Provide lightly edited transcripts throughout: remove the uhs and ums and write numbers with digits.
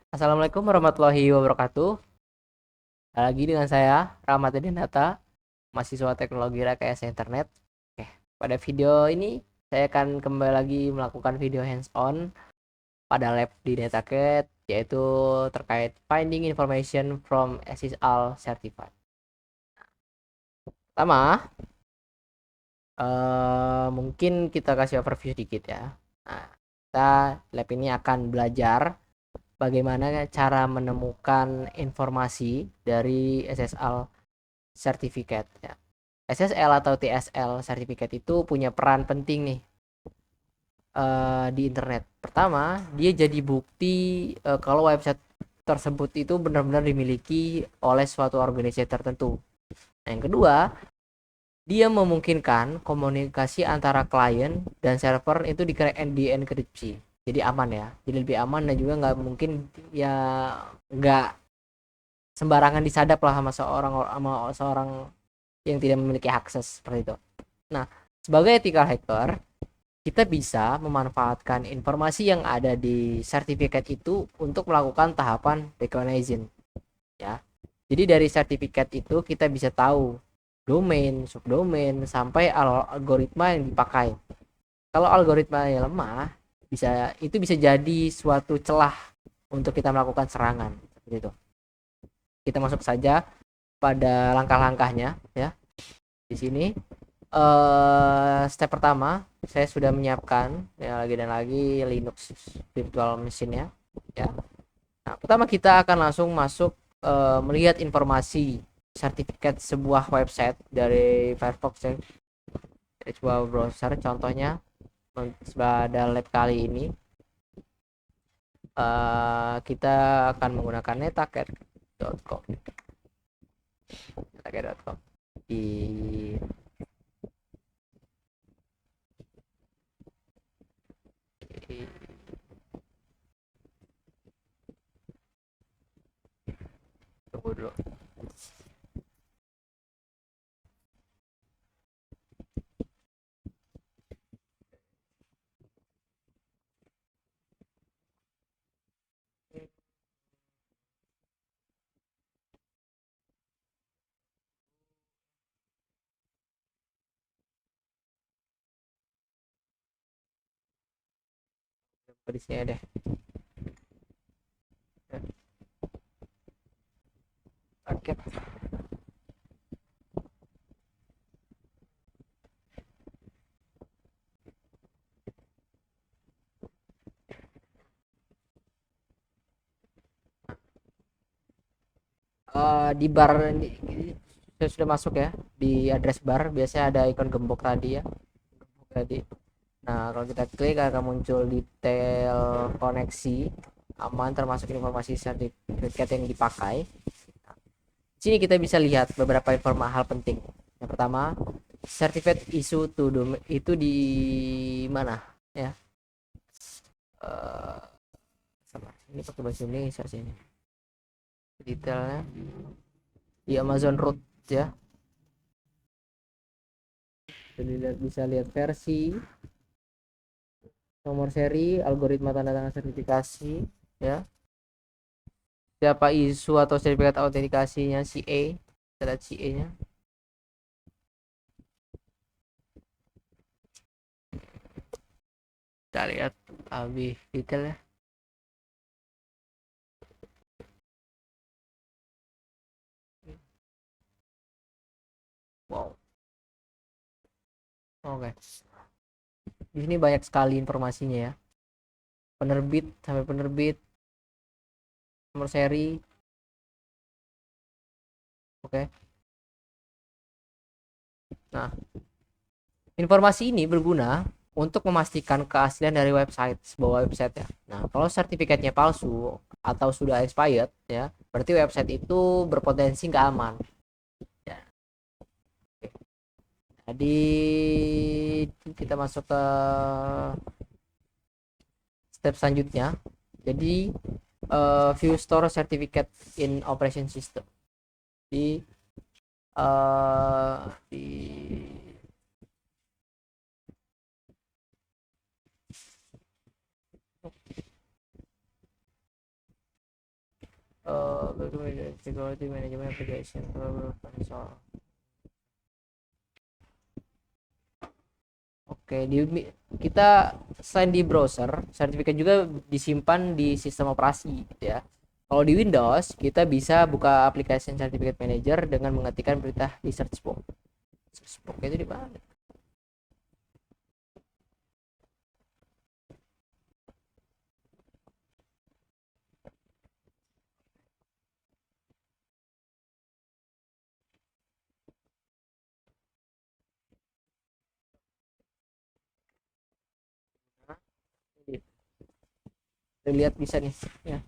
Assalamualaikum warahmatullahi wabarakatuh. Lagi dengan saya, Rahmat Dinata, mahasiswa teknologi rekayasa internet. Oke, pada video ini saya akan kembali lagi melakukan video hands-on pada lab di DataCat, yaitu terkait finding information from SSL Certified. Pertama, mungkin kita kasih overview sedikit ya. Nah, kita lab ini akan belajar bagaimana cara menemukan informasi dari SSL Certificate ya. SSL atau TSL Certificate itu punya peran penting nih di internet. Pertama, dia jadi bukti kalau website tersebut itu benar-benar dimiliki oleh suatu organisasi tertentu. Nah, yang kedua, dia memungkinkan komunikasi antara klien dan server itu dienkripsi. Jadi aman ya. Jadi lebih aman dan juga nggak mungkin ya nggak sembarangan disadap lah sama seorang yang tidak memiliki akses seperti itu. Nah, sebagai ethical hacker, kita bisa memanfaatkan informasi yang ada di sertifikat itu untuk melakukan tahapan recognizing ya. Jadi dari sertifikat itu kita bisa tahu domain, subdomain sampai algoritma yang dipakai. Kalau algoritmanya lemah, bisa jadi suatu celah untuk kita melakukan serangan seperti itu. Kita masuk saja pada langkah-langkahnya ya. Di sini step pertama saya sudah menyiapkan ya lagi dan lagi Linux virtual machine-nya ya. Nah, pertama kita akan langsung masuk melihat informasi sertifikat sebuah website dari Firefox ya, dari sebuah browser. Contohnya pada lab kali ini kita akan menggunakan netacat.com netacat.com di tunggu dulu. Di sini deh. Oke. Di bar ini saya sudah masuk ya, di address bar biasanya ada ikon gembok tadi ya, gembok tadi. Nah, kalau kita klik akan muncul detail koneksi aman termasuk informasi sertifikat yang dipakai. Di sini kita bisa lihat beberapa informasi hal penting. Yang pertama, certificate issue to domain itu di mana ya. uh, Sama ini pakai bahasa Indonesia sini detailnya di Amazon root ya. Jadi bisa lihat versi, nomor seri, algoritma tanda tangan sertifikasi ya, siapa isu atau sertifikat autentikasinya si A, kita lihat si E nya. Kita lihat lebih detail ya. Wow, oke, okay. Di sini banyak sekali informasinya ya, penerbit sampai penerbit, nomor seri. Oke, okay. Nah, informasi ini berguna untuk memastikan keaslian dari sebuah website ya. Nah, kalau sertifikatnya palsu atau sudah expired ya, berarti website itu berpotensi nggak aman. Ya. Jadi kita masuk ke step selanjutnya. Jadi view store certificate in operation system. Di uh, di security management application console. Oke, kita selain di browser, sertifikat juga disimpan di sistem operasi gitu ya. Kalau di Windows, kita bisa buka aplikasi Certificate Manager dengan mengetikkan perintah di search box. Search box itu di mana? Kita lihat bisa nih ya,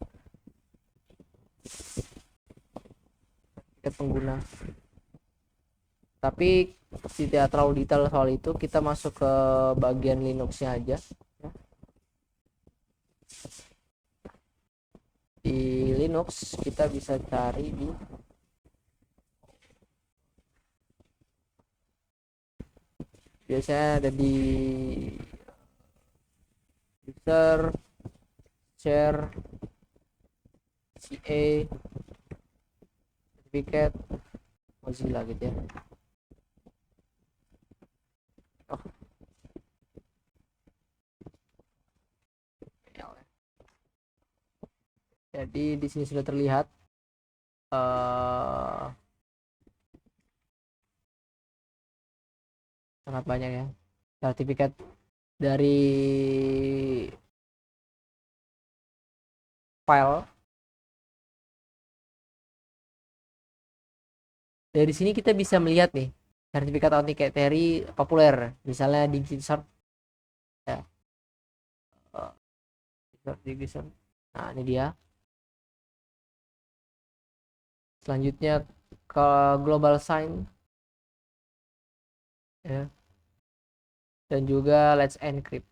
sertifikat pengguna. Tapi tidak terlalu detail soal itu, kita masuk ke bagian Linuxnya aja. Di Linux kita bisa cari di biasanya ada di user, share, CA, certificate, Mozilla gitu ya. Oh. Jadi di sini sudah terlihat sangat banyak ya sertifikat dari file. Dari sini kita bisa melihat nih sertifikat Authenticator populer, misalnya DigiCert ya. DigiCert. Nah, ini dia. Selanjutnya ke Global Sign ya. Dan juga Let's Encrypt.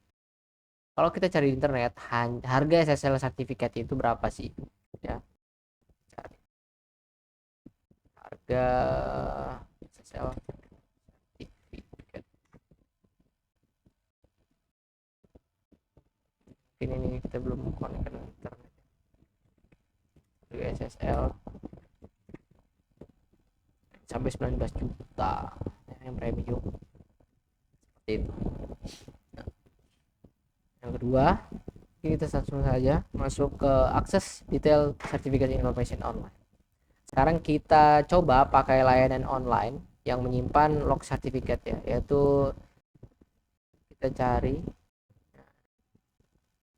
Kalau kita cari di internet, harga SSL sertifikat itu berapa sih? Ya. Cari harga SSL sertifikat. Ini kita belum connect ke internet. Harga SSL sampai 19 juta yang premium. Seperti itu. Nah, yang kedua, kita langsung saja masuk ke akses detail certificate information online. Sekarang kita coba pakai layanan online yang menyimpan log sertifikat ya, yaitu kita cari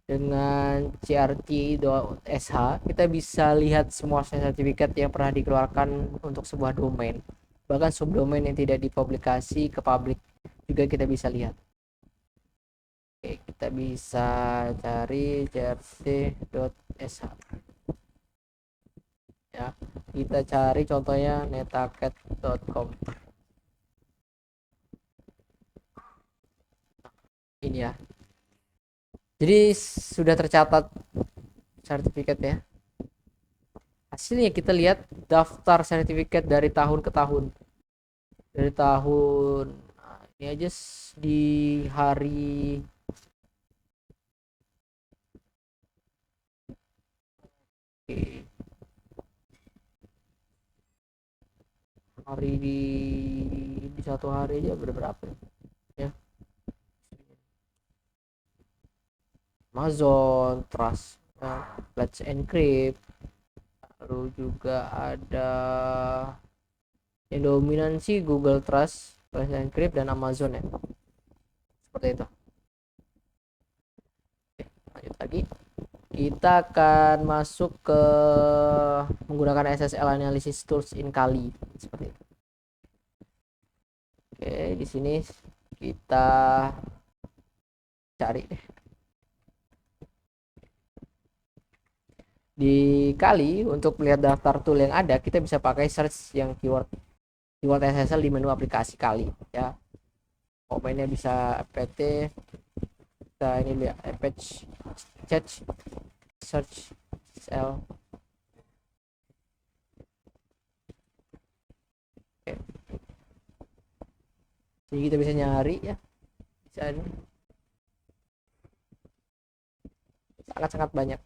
dengan crt.sh. Kita bisa lihat semua sertifikat yang pernah dikeluarkan untuk sebuah domain, bahkan subdomain yang tidak dipublikasi ke publik juga kita bisa lihat. Oke, kita bisa cari crt.sh ya. Kita cari contohnya netaket.com. Ini ya, jadi sudah tercatat sertifikat ya. Hasilnya kita lihat daftar sertifikat dari tahun ke tahun. Dari tahun ini aja di hari hari di satu hari aja berapa ya. Amazon, Trust, Let's Encrypt, lalu juga ada yang dominansi Google Trust, Let's Encrypt, dan Amazon ya. Seperti itu. Oke, lanjut lagi. Kita akan masuk ke menggunakan SSL analysis tools in Kali seperti itu. Oke, di sini kita cari deh. Di Kali untuk melihat daftar tool yang ada, kita bisa pakai search yang keyword SSL di menu aplikasi Kali ya. Komennya bisa apt, kita ini lihat apache search SSL. Oke. Jadi kita bisa nyari ya, bisa ini sangat-sangat banyak.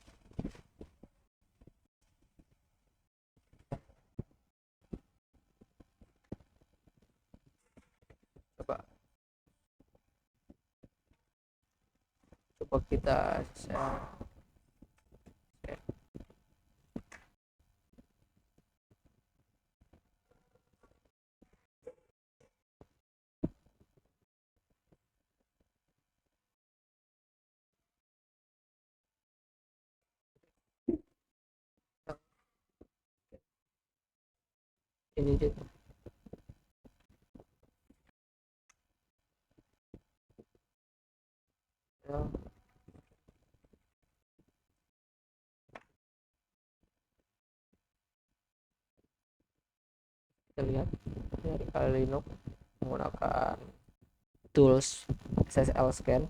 coba kita share. Ini aja. Ya, kita lihat dari Kali Linux menggunakan tools SSL scan.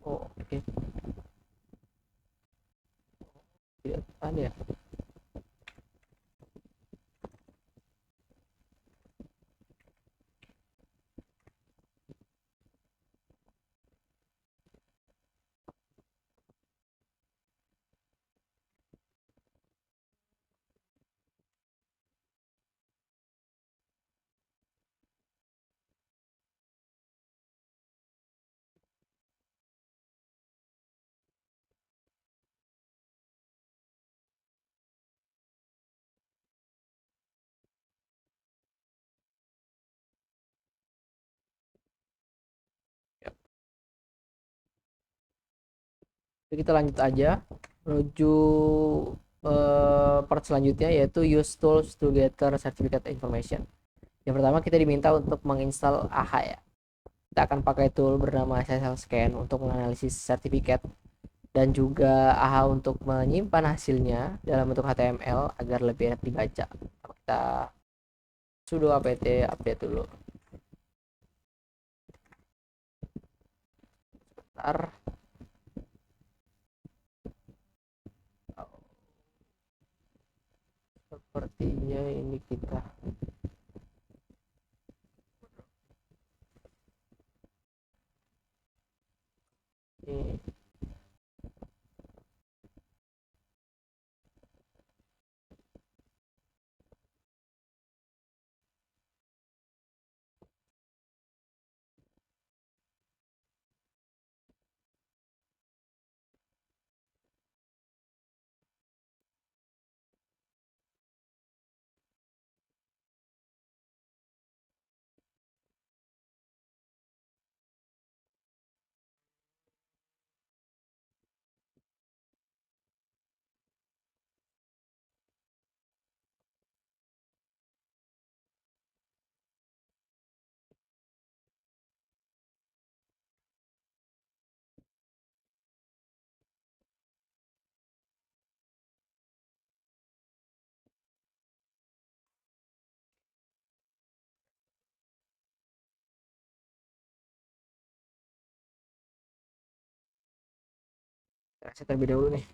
Oh, oke. Tidak ada ya. Jadi kita lanjut aja menuju part selanjutnya, yaitu use tools to gather certificate information. Yang pertama kita diminta untuk menginstal AHA ya. Kita akan pakai tool bernama SSL Scan untuk menganalisis sertifikat dan juga AHA untuk menyimpan hasilnya dalam bentuk HTML agar lebih enak dibaca. Kita sudo apt update dulu. Bentar. Sepertinya ini kita ini. Saya terlebih dahulu nih.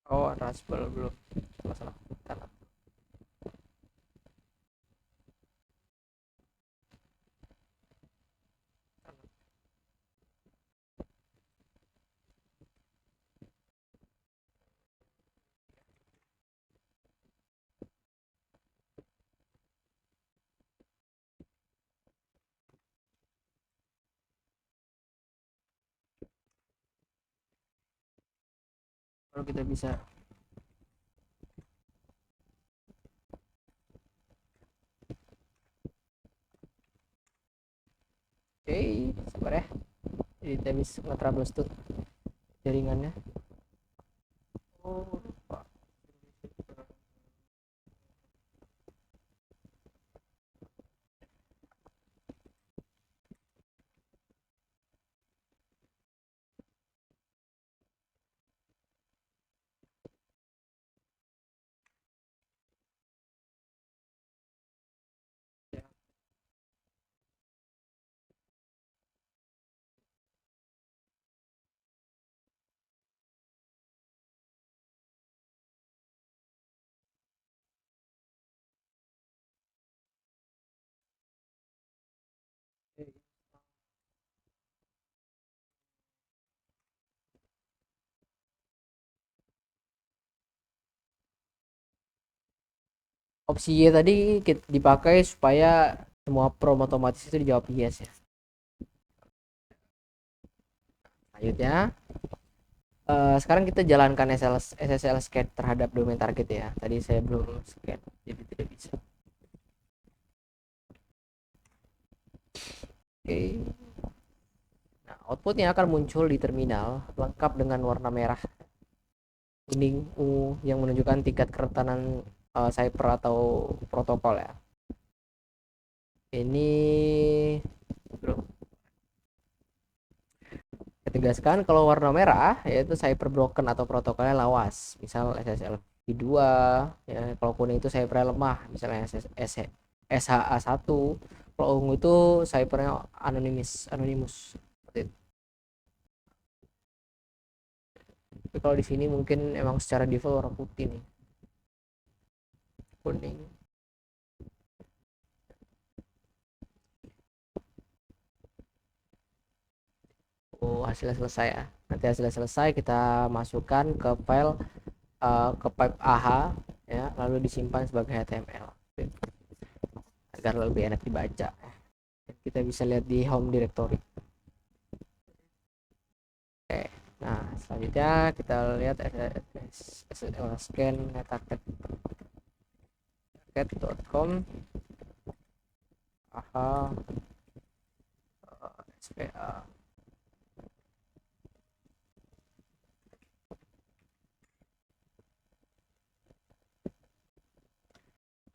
Oh, Raspberry belum. Salah-salah. Kalau kita bisa. Oke, sabar ya. Jadi kita bisa nge-troubleshoot jaringannya. Oh, lupa. Opsi Y tadi dipakai supaya semua prompt otomatis itu dijawab yes ya. Selanjutnya, sekarang kita jalankan SSL scan terhadap domain target ya. Tadi saya belum scan, jadi tidak bisa. Oke. Nah, output yang akan muncul di terminal lengkap dengan warna merah, kuning, ungu yang menunjukkan tingkat kerentanan cipher atau protokol ya. Ini ditegaskan kalau warna merah yaitu cipher broken atau protokolnya lawas, misal SSL V2 ya. Kalau kuning itu ciphernya lemah, misalnya SHA1. Kalau ungu itu ciphernya anonimus. Tapi kalau di sini mungkin emang secara default warna putih nih, kuning. Oh, hasilnya selesai ya. Nanti hasilnya selesai kita masukkan ke file ke pipe AH ya, lalu disimpan sebagai HTML agar lebih enak dibaca. Kita bisa lihat di home directory. Oke, nah selanjutnya kita lihat scan metacat.com AH SPA.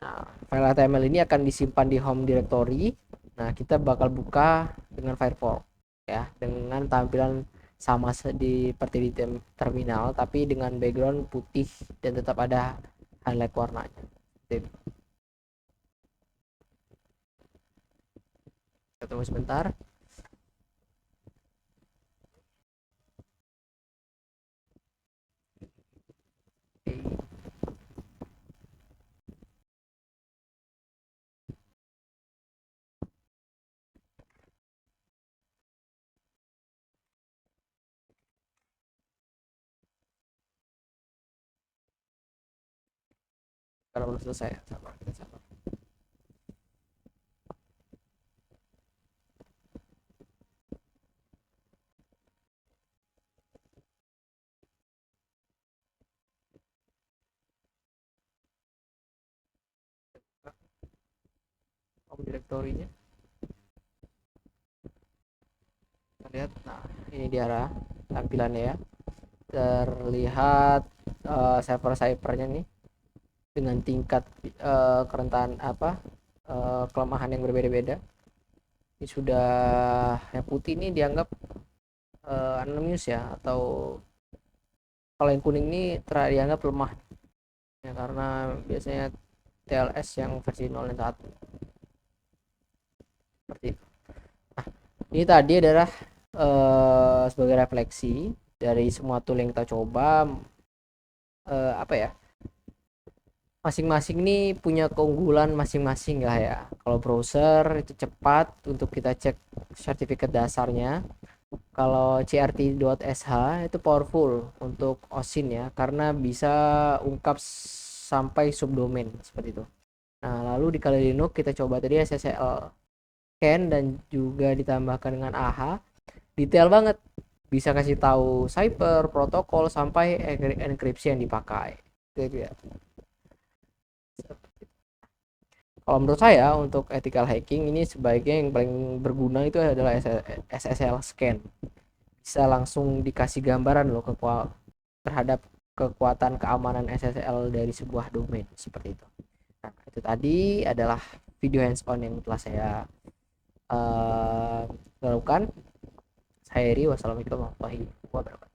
Nah, file HTML ini akan disimpan di home directory. Nah, kita bakal buka dengan Firefox ya, dengan tampilan sama seperti di terminal, tapi dengan background putih dan tetap ada highlight warnanya. Kita tunggu sebentar. Kalau belum selesai, sabar, kita sabar. Home directory-nya. Kita lihat, nah ini dia tampilannya ya. Terlihat server-servernya nih dengan tingkat kerentanan kelemahan yang berbeda-beda. Ini sudah yang putih ini dianggap anonymous ya, atau kalau yang kuning ini dianggap lemah ya, karena biasanya TLS yang versi 0.1 seperti itu. Nah, ini tadi adalah sebagai refleksi dari semua tool yang kita coba, apa ya, masing-masing nih punya keunggulan masing-masing lah ya. Kalau browser itu cepat untuk kita cek sertifikat dasarnya. Kalau CRT.sh itu powerful untuk OSINT ya, karena bisa ungkap sampai subdomain seperti itu. Nah, lalu di Kali Linux kita coba tadi SSL scan dan juga ditambahkan dengan AHA, detail banget. Bisa kasih tahu cipher, protokol sampai enkripsi yang dipakai. Itu ya. Kalau menurut saya untuk ethical hacking ini sebaiknya yang paling berguna itu adalah SSL scan. Bisa langsung dikasih gambaran loh terhadap kekuatan keamanan SSL dari sebuah domain seperti itu. Nah, itu tadi adalah video hands on yang telah saya lakukan. Saya Eri, wassalamualaikum warahmatullahi wabarakatuh.